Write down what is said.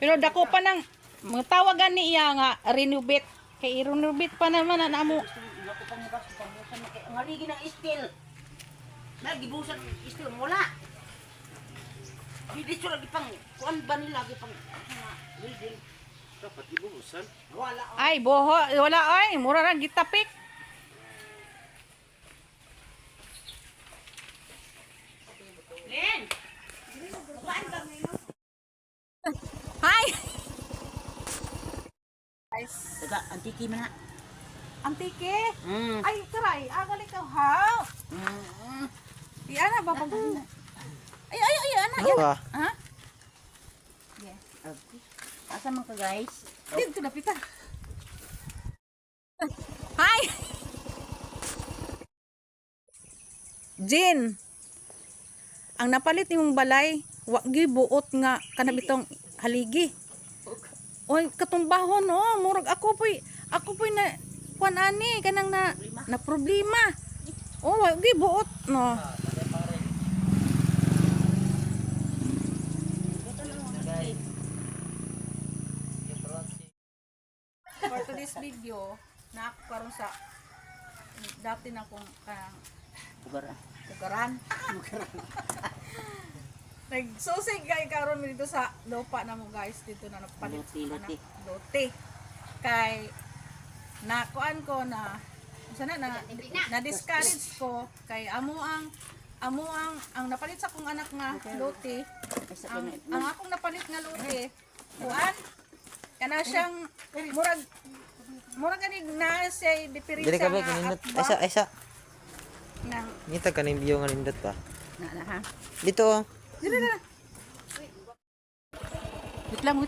Pero dako pa nang mga tawagan ni iya nga renovate. Kay renovate pa naman na mo. Ako pang gas, pangbusan na kay ang haligi ng steel. Nagibusan ng steel wala. Hindi sila gipang kuan ba nila gipang building. Dapat ibuhusan. Wala. Ay, boho, wala ay, mura ra gitapik. Len. Kuan ba ngayon? Hi. Guys, Diba, antiki man na. antike. Mm. Ay, taray, agali ka how. Mm. Di ana ba pag ay, ana yan. Ano? Ha? Okay. Asa man ka guys? Dito na pita. Hi. Jin. Ang napalit nimong balay, wa gyud buot nga kana bitong haligi. Oy, katumbahon no, murag ako po'y na kuan ani kanang na problema. Oh, wa gyud buot no. For today's video, na ako karon sa dati na kong Bugara. Tugaran. Nagsusig kay karon mi dito sa lupa na mo guys dito na nagpalit Lote. lote. Kay nakuan ko sana na discourage ko kay amo ang napalit sa kong anak nga lote. Ang akong napalit nga lote kuan kana siyang murag gani na siya diferensya Dili ka ba kanindot? Isa. nang Ngita kaning biyo nga nindot pa. na ha. Dito oh. Dili na. Wait lang.